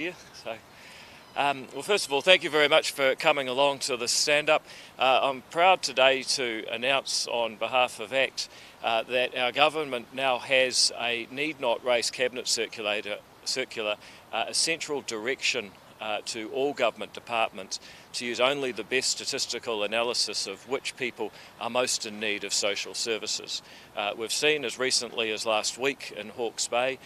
here. Well, first of all, thank you very much for coming along to this stand-up. I'm proud today to announce on behalf of ACT that our government now has a need not race cabinet circular, a central direction to all government departments to use only the best statistical analysis of which people are most in need of social services. We've seen as recently as last week in Hawke's Bay,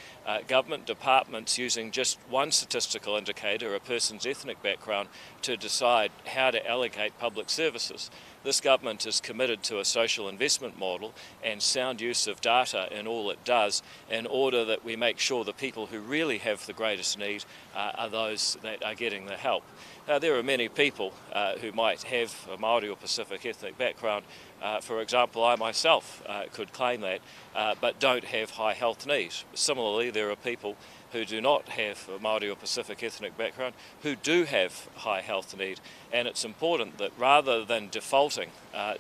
government departments using just one statistical indicator, a person's ethnic background, to decide how to allocate public services. This government is committed to a social investment model and sound use of data in all it does in order that we make sure the people who really have the greatest need are those that are getting the help. There are many people who might have a Māori or Pacific ethnic background. For example, I myself could claim that, but don't have high health needs. Similarly, there are people who do not have a Māori or Pacific ethnic background who do have high health need, and it's important that rather than defaulting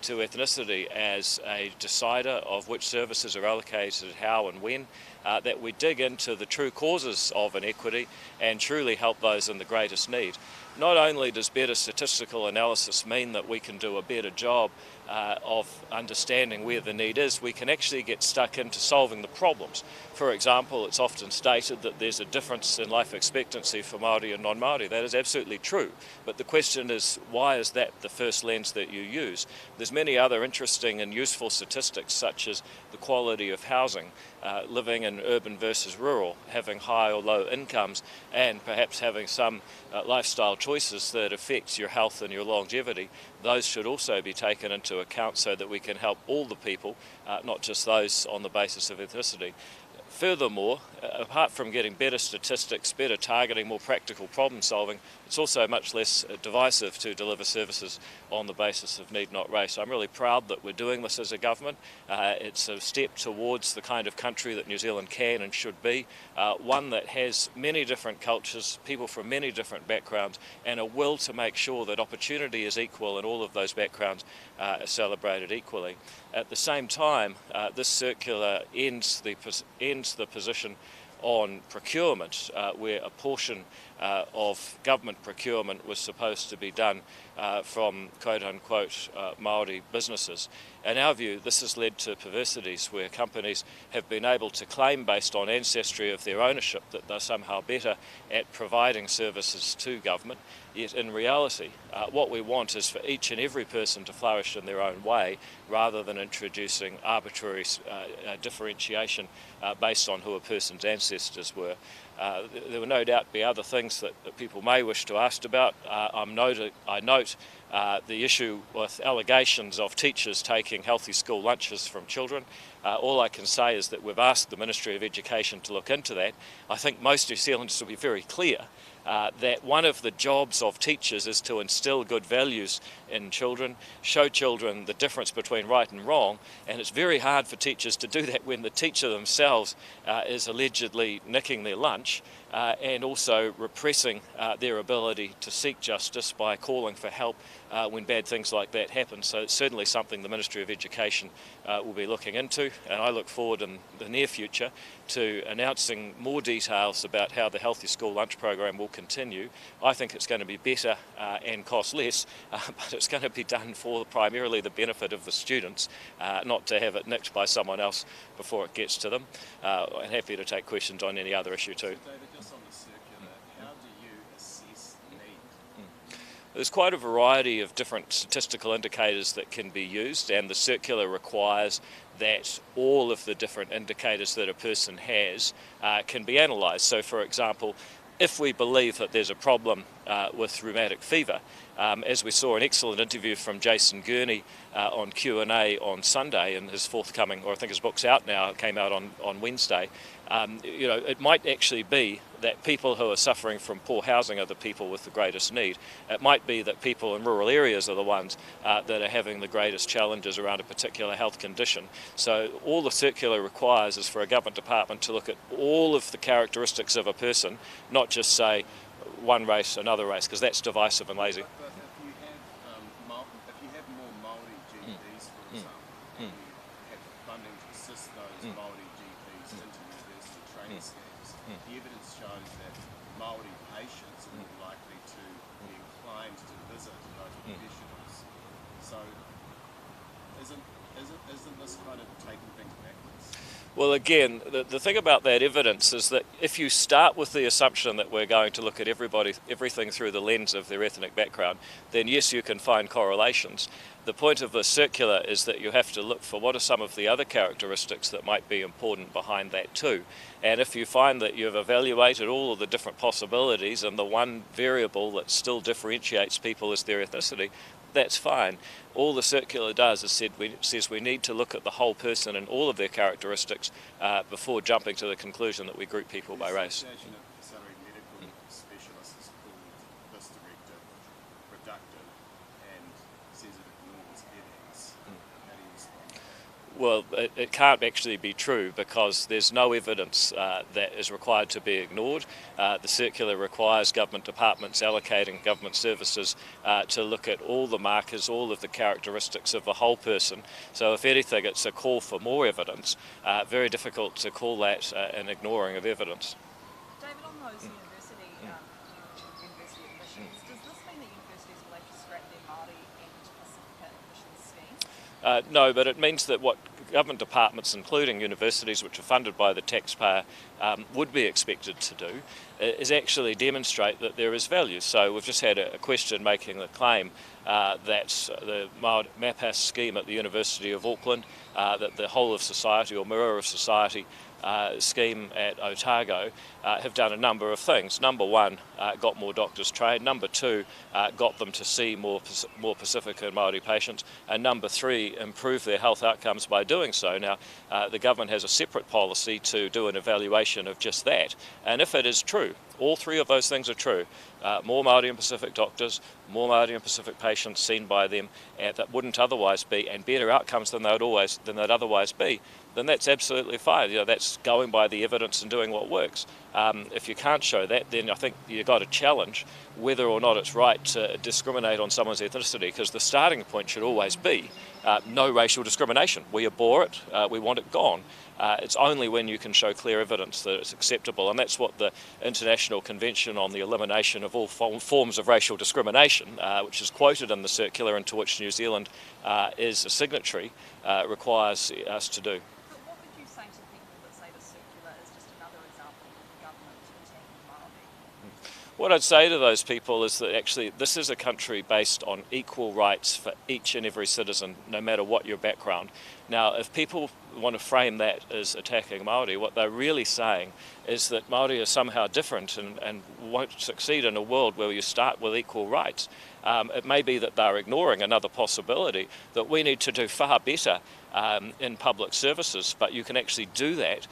to ethnicity as a decider of which services are allocated, how and when, that we dig into the true causes of inequity and truly help those in the greatest need. Not only does better statistical analysis mean that we can do a better job of understanding where the need is, we can actually get stuck into solving the problems. For example, it's often stated that there's a difference in life expectancy for Māori and non-Māori. That is absolutely true, but the question is, why is that the first lens that you use? There's many other interesting and useful statistics, such as the quality of housing, living in urban versus rural, having high or low incomes, and perhaps having some lifestyle choices that affect your health and your longevity. Those should also be taken into account so that we can help all the people, not just those on the basis of ethnicity. Furthermore, apart from getting better statistics, better targeting, more practical problem solving, it's also much less divisive to deliver services on the basis of need not race. I'm really proud that we're doing this as a government. It's a step towards the kind of country that New Zealand can and should be, one that has many different cultures, people from many different backgrounds, and a will to make sure that opportunity is equal and all of those backgrounds are celebrated equally. At the same time, this circular ends the position on procurement, where a portion of government procurement was supposed to be done from quote-unquote Māori businesses. In our view, this has led to perversities where companies have been able to claim based on ancestry of their ownership that they're somehow better at providing services to government, yet in reality what we want is for each and every person to flourish in their own way rather than introducing arbitrary differentiation based on who a person's ancestors were. There will no doubt be other things that people may wish to ask about. I note the issue with allegations of teachers taking healthy school lunches from children. All I can say is that we've asked the Ministry of Education to look into that. I think most New Zealanders will be very clear that one of the jobs of teachers is to instill good values in children, show children the difference between right and wrong, and it's very hard for teachers to do that when the teacher themselves is allegedly nicking their lunch and also repressing their ability to seek justice by calling for help when bad things like that happen. So it's certainly something the Ministry of Education will be looking into, and I look forward in the near future to announcing more details about how the Healthy School Lunch program will continue. I think it's going to be better and cost less, but it's going to be done for primarily the benefit of the students, not to have it nicked by someone else before it gets to them. I'm happy to take questions on any other issue too. David, just on the circular, how do you assess need? There's quite a variety of different statistical indicators that can be used, and the circular requires that all of the different indicators that a person has can be analysed. So, for example, if we believe that there's a problem with rheumatic fever, as we saw an excellent interview from Jason Gurney on Q&A on Sunday in his forthcoming, or I think his book's out now, it came out on Wednesday, it might actually be that people who are suffering from poor housing are the people with the greatest need. It might be that people in rural areas are the ones that are having the greatest challenges around a particular health condition. So all the circular requires is for a government department to look at all of the characteristics of a person, not just say one race, another race, because that's divisive and lazy. But if you have more Māori GPs, for example, and you have funding to assist those Māori GPs into university training schemes, the evidence shows that Māori patients are more likely to be inclined to visit those professionals. So isn't this kind of taking things backwards? Well, again, the thing about that evidence is that if you start with the assumption that we're going to look at everything through the lens of their ethnic background, then yes, you can find correlations. The point of the circular is that you have to look for what are some of the other characteristics that might be important behind that too. And if you find that you've evaluated all of the different possibilities and the one variable that still differentiates people is their ethnicity, that's fine. All the circular does is says we need to look at the whole person and all of their characteristics before jumping to the conclusion that we group people by race. The Association of Salaried Medical Specialists is called this directive reductive and says it ignores evidence. How do you respond? Well, it can't actually be true because there's no evidence that is required to be ignored. The circular requires government departments allocating government services to look at all the markers, all of the characteristics of the whole person. So if anything, it's a call for more evidence. Very difficult to call that an ignoring of evidence. David, on those university admissions, does this mean that universities will have to scrap their Māori and Pacifica admissions schemes? No, but it means that what government departments, including universities which are funded by the taxpayer, would be expected to do is actually demonstrate that there is value. So we've just had a question making the claim that the MAPAS scheme at the University of Auckland, that the whole of society or mirror of society scheme at Otago have done a number of things. Number one, got more doctors trained. Number two, got them to see more Pacifica and Māori patients. And number three, improve their health outcomes by doing so. Now, the government has a separate policy to do an evaluation of just that. And if it is true, all three of those things are true, more Māori and Pacific doctors, more Māori and Pacific patients seen by them that wouldn't otherwise be, and better outcomes than they'd otherwise be, then that's absolutely fine. You know, that's going by the evidence and doing what works. If you can't show that, then I think you've got to challenge whether or not it's right to discriminate on someone's ethnicity, because the starting point should always be no racial discrimination. We abhor it, we want it gone. It's only when you can show clear evidence that it's acceptable, and that's what the International Convention on the Elimination of All Forms of Racial Discrimination, which is quoted in the circular and to which New Zealand is a signatory, requires us to do. But what would you say to people that say the circular is just another example of the government attacking Māori? What I'd say to those people is that actually this is a country based on equal rights for each and every citizen, no matter what your background. Now, if people want to frame that as attacking Māori, what they're really saying is that Māori are somehow different and won't succeed in a world where you start with equal rights. It may be that they're ignoring another possibility, that we need to do far better in public services, but you can actually do that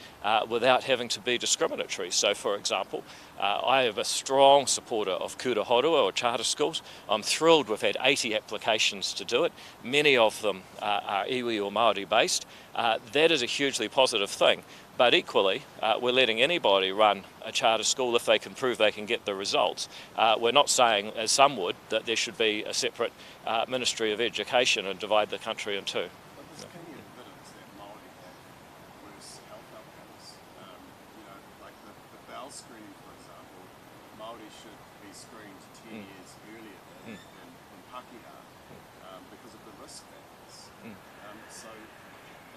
without having to be discriminatory. So, for example, I am a strong supporter of kura horua or charter schools. I'm thrilled we've had 80 applications to do it. Many of them are iwi or Māori based. That is a hugely positive thing. But equally, we're letting anybody run a charter school if they can prove they can get the results. We're not saying, as some would, that there should be a separate Ministry of Education and divide the country in two. But there's plenty of evidence that Māori have worse health outcomes. Like the bowel screening, for example, Māori should be screened 10 years earlier than Pākehā because of the risk factors. So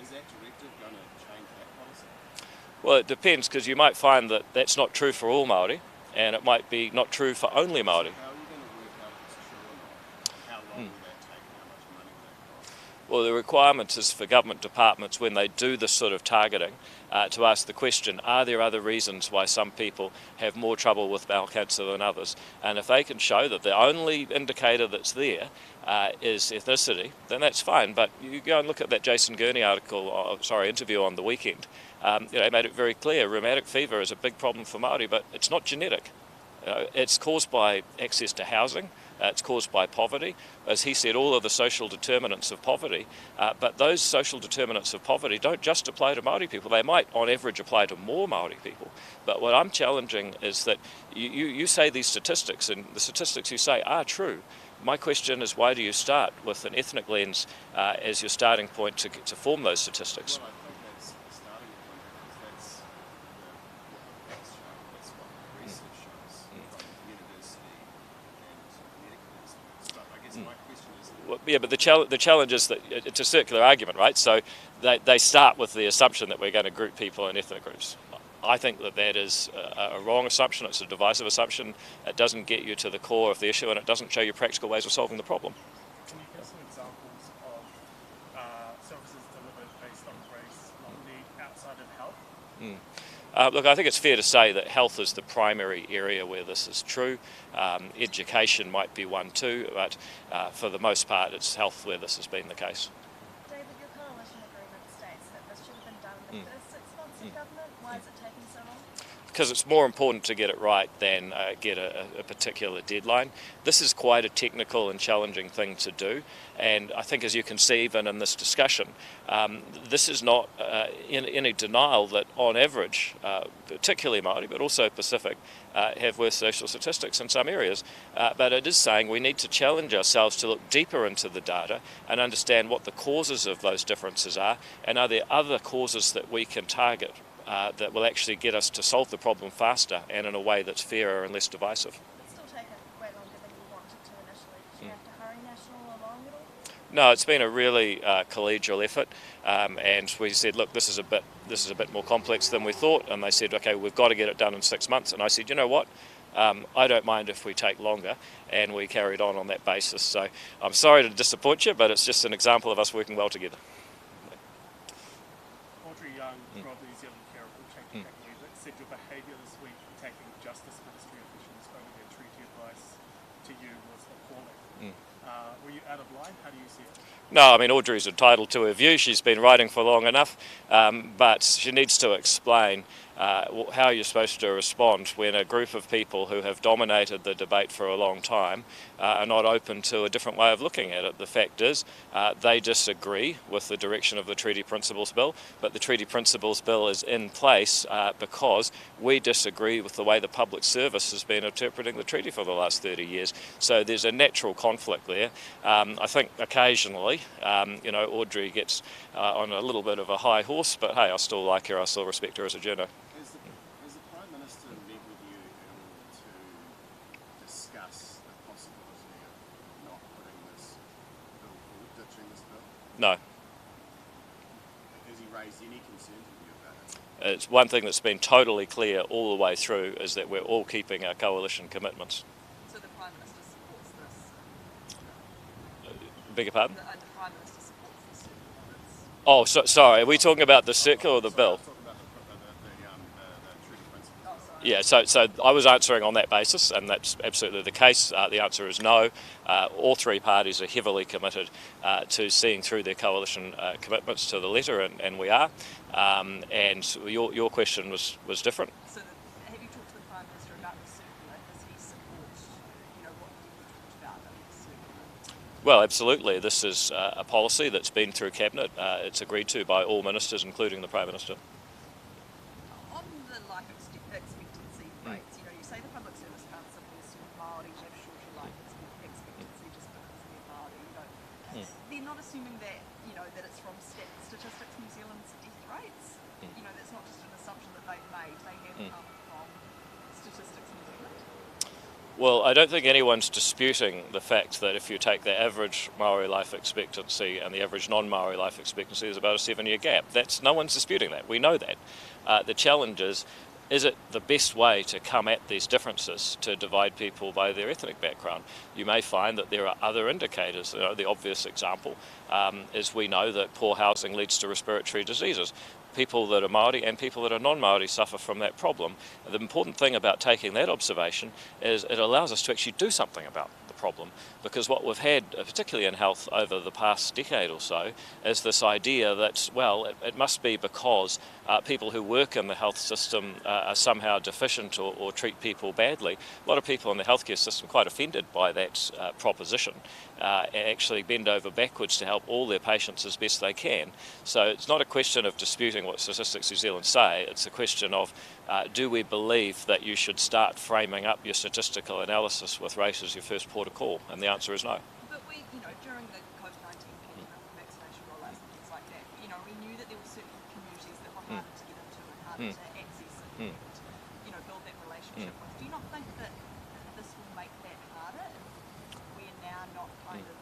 is that directive going to change that policy? Well, it depends, because you might find that that's not true for all Māori, and it might be not true for only Māori. How are you going to work out if it's true or not? How long will that take? How much money will that cost? Well, the requirement is for government departments, when they do this sort of targeting, to ask the question, are there other reasons why some people have more trouble with bowel cancer than others? And if they can show that the only indicator that's there is ethnicity, then that's fine. But you go and look at that Jason Gurney interview on the weekend. It made it very clear rheumatic fever is a big problem for Māori, but it's not genetic. It's caused by access to housing. It's caused by poverty. As he said, all of the social determinants of poverty, but those social determinants of poverty don't just apply to Māori people. They might, on average, apply to more Māori people. But what I'm challenging is that you say these statistics, and the statistics you say are true. My question is, why do you start with an ethnic lens as your starting point to form those statistics? Well, I think that's the starting point, because that's what the facts show. That's what the research shows. Yeah, but the challenge is that it's a circular argument, right? So they start with the assumption that we're going to group people in ethnic groups. I think that is a wrong assumption. It's a divisive assumption. It doesn't get you to the core of the issue, and it doesn't show you practical ways of solving the problem. Can you give some examples of services delivered based on race, not need, outside of health? Look, I think it's fair to say that health is the primary area where this is true. Education might be one too, but for the most part it's health where this has been the case. David, your coalition agreement states that this should have been done in the first 6 months of government. Why is it taking so long? Because it's more important to get it right than get a particular deadline. This is quite a technical and challenging thing to do, and I think, as you can see even in this discussion, this is not in any denial that on average, particularly Māori but also Pacific, have worse social statistics in some areas, but it is saying we need to challenge ourselves to look deeper into the data and understand what the causes of those differences are, and are there other causes that we can target that will actually get us to solve the problem faster and in a way that's fairer and less divisive. It's still taken way longer than you wanted to initially. Did you have to hurry National along at all? No, it's been a really collegial effort, and we said, look, this is a bit more complex than we thought, and they said, okay, we've got to get it done in 6 months, and I said, you know what? I don't mind if we take longer, and we carried on that basis. So I'm sorry to disappoint you, but it's just an example of us working well together. Rob, the New Zealand Care Report changed track a wee bit, said your behaviour this week attacking Justice Ministry officials over their treaty advice to you was appalling. Were you out of line? How do you see it? No, I mean, Audrey's entitled to her view. She's been writing for long enough, but she needs to explain how you're supposed to respond when a group of people who have dominated the debate for a long time are not open to a different way of looking at it. The fact is, they disagree with the direction of the Treaty Principles Bill, but the Treaty Principles Bill is in place because we disagree with the way the public service has been interpreting the treaty for the last 30 years. So there's a natural conflict there. I think occasionally, Audrey gets on a little bit of a high horse, but hey, I still like her, I still respect her as a journo. Has the Prime Minister met with you in order to discuss the possibility of not putting this bill forward, ditching this bill? No. Has he raised any concerns with you about it? It's one thing that's been totally clear all the way through is that we're all keeping our coalition commitments. So the Prime Minister supports this? Beg your pardon? The Prime Minister supports this circular that's... Oh, sorry, are we talking about the circular or the bill? Talk about the treaty principles. Oh, sorry. Yeah, so I was answering on that basis, and that's absolutely the case. The answer is no. All three parties are heavily committed to seeing through their coalition commitments to the letter, and we are. And your question was different. So have you talked to the Prime Minister about the circular? Does he support, what you talked about in the circular? Well, absolutely. This is a policy that's been through Cabinet. It's agreed to by all ministers, including the Prime Minister. On the life expectancy rates, you say the public service can't simply assume Māori have shorter life expectancy just because they're Māori. They're not assuming that, that it's from Statistics New Zealand's death rates. That's not just an assumption that they've made. They have come from Statistics New Zealand. Well, I don't think anyone's disputing the fact that if you take the average Māori life expectancy and the average non-Māori life expectancy, there's about a 7-year gap. No one's disputing that. We know that. The challenge is it the best way to come at these differences to divide people by their ethnic background? You may find that there are other indicators. The obvious example is we know that poor housing leads to respiratory diseases. People that are Māori and people that are non-Māori suffer from that problem. The important thing about taking that observation is it allows us to actually do something about the problem, because what we've had, particularly in health over the past decade or so, is this idea that, well, it must be because people who work in the health system are somehow deficient or treat people badly. A lot of people in the healthcare system are quite offended by that proposition, actually bend over backwards to help all their patients as best they can. So it's not a question of disputing what Statistics New Zealand say, it's a question of do we believe that you should start framing up your statistical analysis with race as your first port of call? And the answer is no. But we, during the COVID-19 pandemic vaccination rollouts and things like that, we knew that there were certain communities that were harder to get into and harder to access and, build that relationship with. Do you not think that this will make that harder if we're now not kind of,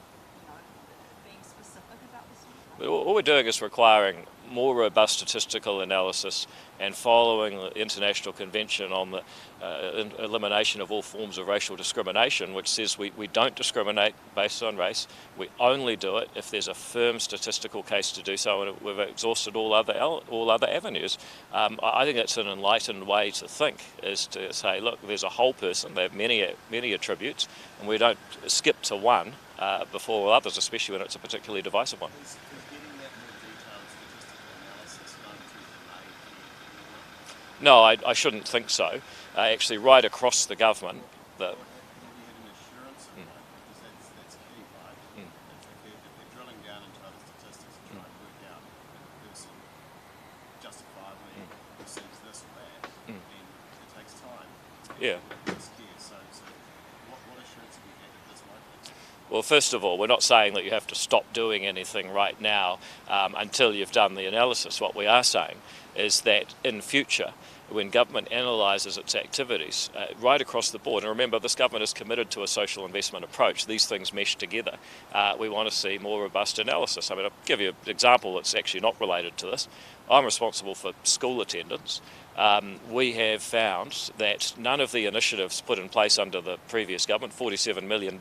All we're doing is requiring more robust statistical analysis and following the International Convention on the elimination of all forms of racial discrimination, which says we don't discriminate based on race. We only do it if there's a firm statistical case to do so, and we've exhausted all other avenues. I think that's an enlightened way to think, is to say, look, there's a whole person, they have many attributes, and we don't skip to one before others, especially when it's a particularly divisive one. Is getting that more detailed statistical analysis going to delay any work? No, I shouldn't think so. Actually, right across the government, Have you had an assurance of that? Because that's key, right? If they're drilling down into other statistics and trying to work out if a person justifiably receives this or that, then it takes time. Yeah. It's key. So what assurance have you had that this won't happen? Well, first of all, we're not saying that you have to stop doing anything right now until you've done the analysis. What we are saying is that in future, when government analyses its activities right across the board, and remember, this government is committed to a social investment approach, these things mesh together, we want to see more robust analysis. I mean, I'll give you an example that's actually not related to this. I'm responsible for school attendance. We have found that none of the initiatives put in place under the previous government, $47 million,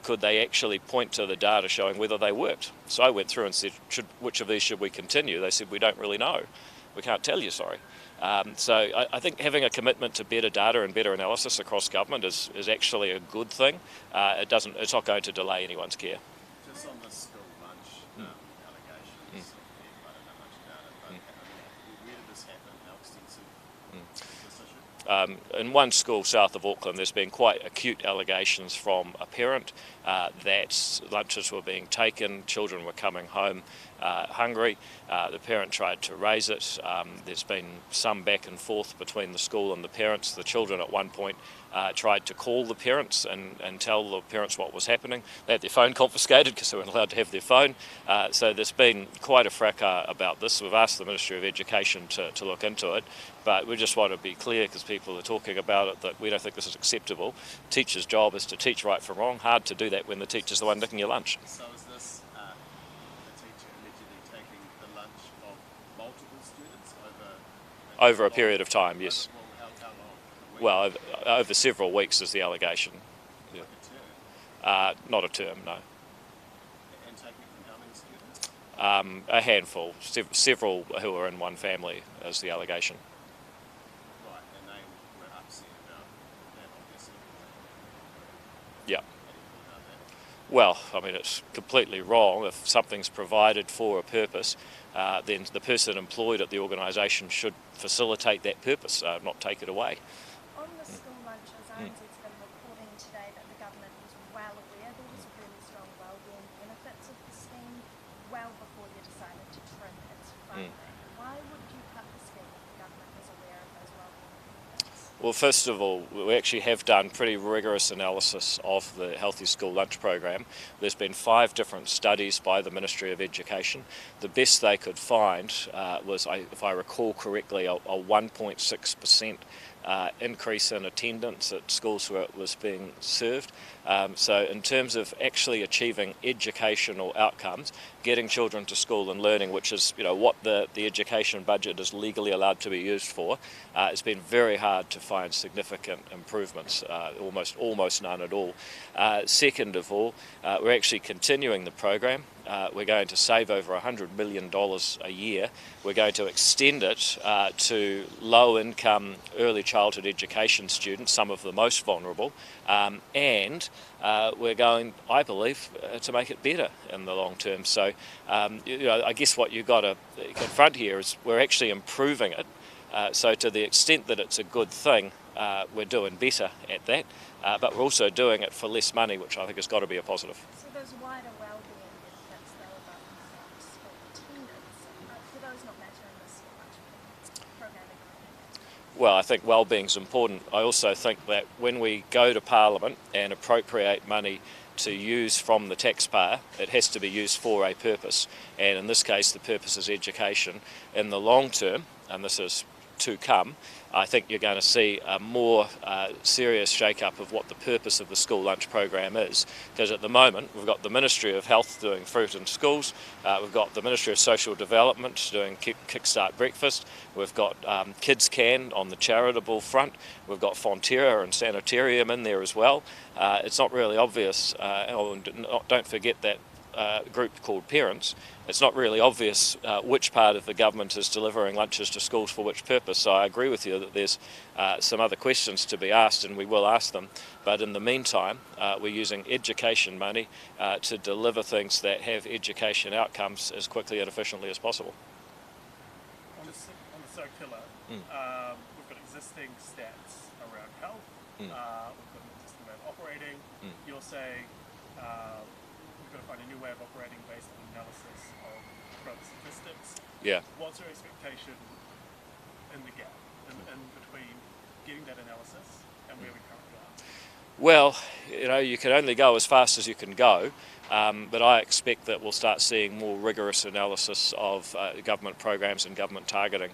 could they actually point to the data showing whether they worked. So I went through and said, which of these should we continue? They said, we don't really know. We can't tell you, sorry. So I think having a commitment to better data and better analysis across government is actually a good thing. It's not going to delay anyone's care. Just on the school lunch allegations, I don't know much about it, but where did this happen? How extensive is this issue? In one school south of Auckland, there's been quite acute allegations from a parent that lunches were being taken, children were coming home hungry. The parent tried to raise it. There's been some back and forth between the school and the parents. The children at one point tried to call the parents and tell the parents what was happening. They had their phone confiscated because they weren't allowed to have their phone. So there's been quite a fracas about this. We've asked the Ministry of Education to look into it, but we just want to be clear, because people are talking about it, that we don't think this is acceptable. Teachers' job is to teach right from wrong. Hard to do that when the teacher's the one nicking your lunch. So is this a teacher allegedly taking the lunch of multiple students Over a period of time, yes. How long? A week? Well, over several weeks is the allegation. Like a term? Not a term, no. And taking it from how many students? A handful, several who are in one family is the allegation. Right, and they were upset about that, obviously. Yeah. How do you feel about that? Well, I mean, it's completely wrong. If something's provided for a purpose, then the person employed at the organisation should facilitate that purpose, not take it away. On the school lunches, RNZ's been reporting today that the government was well aware there was really strong wellbeing benefits of the scheme well before you decided to trim its funding. Why would you cut the scheme if the government was aware of those wellbeing benefits? Well, first of all, we actually have done pretty rigorous analysis of the Healthy School Lunch program. There's been 5 different studies by the Ministry of Education. The best they could find was, if I recall correctly, a 1.6% increase in attendance at schools where it was being served. So in terms of actually achieving educational outcomes, getting children to school and learning, which is what the education budget is legally allowed to be used for, it's been very hard to find significant improvements, almost none at all. Second of all, we're actually continuing the program. We're going to save over $100 million a year. We're going to extend it to low-income early childhood education students, some of the most vulnerable, and we're going, I believe, to make it better in the long term. So, I guess what you've got to confront here is we're actually improving it. So to the extent that it's a good thing, we're doing better at that, but we're also doing it for less money, which I think has got to be a positive. So those wider wellbeing benefits, though, about school attendance, do those not matter in this school lunch program? Well, I think wellbeing's important. I also think that when we go to Parliament and appropriate money to use from the taxpayer, it has to be used for a purpose, and in this case the purpose is education. In the long term, and this is to come, I think you're going to see a more serious shake-up of what the purpose of the school lunch program is. Because at the moment, we've got the Ministry of Health doing fruit in schools, we've got the Ministry of Social Development doing Kickstart Breakfast, we've got Kids Can on the charitable front, we've got Fonterra and Sanitarium in there as well. It's not really obvious, don't forget that group called parents, it's not really obvious which part of the government is delivering lunches to schools for which purpose. So I agree with you that there's some other questions to be asked, and we will ask them. But in the meantime, we're using education money to deliver things that have education outcomes as quickly and efficiently as possible. On the circular, we've got existing stats around health, we've got an existing way of operating. You're saying we've got to find a new way of operating based on analysis of product statistics. Yeah. What's your expectation in the gap, in between getting that analysis and where we currently are? Well, you can only go as fast as you can go, but I expect that we'll start seeing more rigorous analysis of government programs and government targeting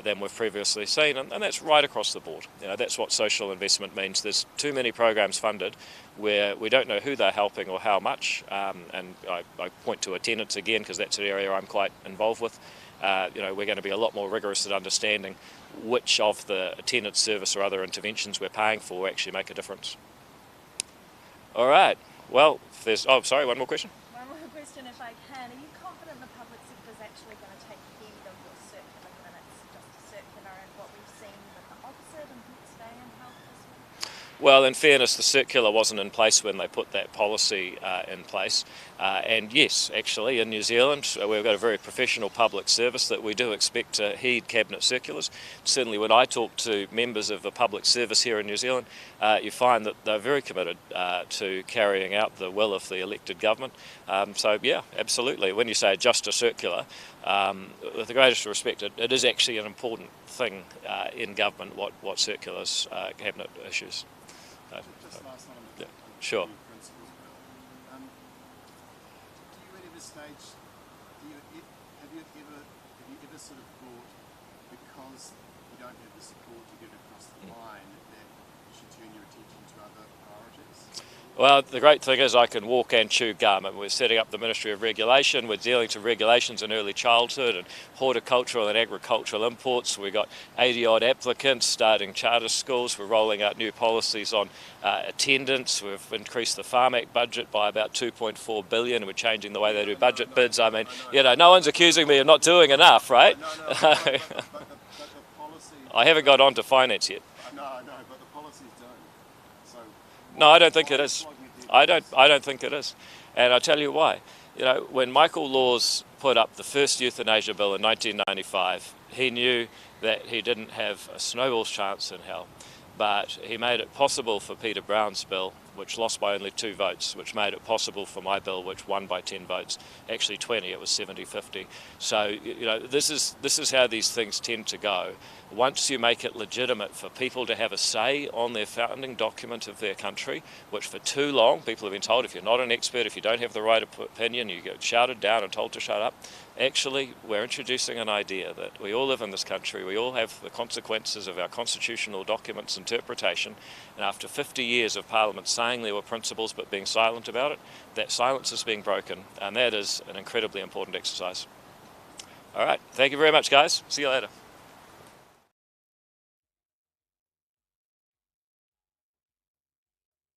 than we've previously seen, and that's right across the board. That's what social investment means. There's too many programs funded where we don't know who they're helping or how much, and I point to attendance again because that's an area I'm quite involved with. We're going to be a lot more rigorous at understanding which of the attendance service or other interventions we're paying for actually make a difference. All right. Well, sorry, one more question. One more question, if I can. Are you confident the public sector is actually going to take heed of your circular, given it's just a circular, and what we've seen with the opposite and stay in health this week? Well, in fairness, the circular wasn't in place when they put that policy in place. And yes, actually, in New Zealand, we've got a very professional public service that we do expect to heed cabinet circulars. Certainly when I talk to members of the public service here in New Zealand, you find that they're very committed to carrying out the will of the elected government. So yeah, absolutely. When you say just a circular, with the greatest respect, it is actually an important thing in government what circulars cabinet issues. Just last one on the Sure. principles bill. Do you at this stage, have you ever sort of thought, because you don't have the support to get across the line, that you should turn your attention to other priorities? Well, the great thing is I can walk and chew gum, and we're setting up the Ministry of Regulation. We're dealing to regulations in early childhood and horticultural and agricultural imports. We've got 80-odd applicants starting charter schools. We're rolling out new policies on attendance. We've increased the Farm Act budget by about $2.4 billion, and we're changing the way they do budget bids. I mean, no one's accusing me of not doing enough, right? But the policy... I haven't got on to finance yet. No, but the policies don't. So no, I don't think it is. I don't think it is. And I'll tell you why. When Michael Laws put up the first euthanasia bill in 1995, he knew that he didn't have a snowball's chance in hell. But he made it possible for Peter Brown's bill, which lost by only 2 votes, which made it possible for my bill, which won by 10 votes. Actually 20, it was 70-50. So, this is how these things tend to go. Once you make it legitimate for people to have a say on their founding document of their country, which for too long people have been told, if you're not an expert, if you don't have the right opinion, you get shouted down and told to shut up. Actually, we're introducing an idea that we all live in this country, we all have the consequences of our constitutional documents interpretation, and after 50 years of Parliament saying there were principles but being silent about it, that silence is being broken, and that is an incredibly important exercise. All right, thank you very much, guys. See you later.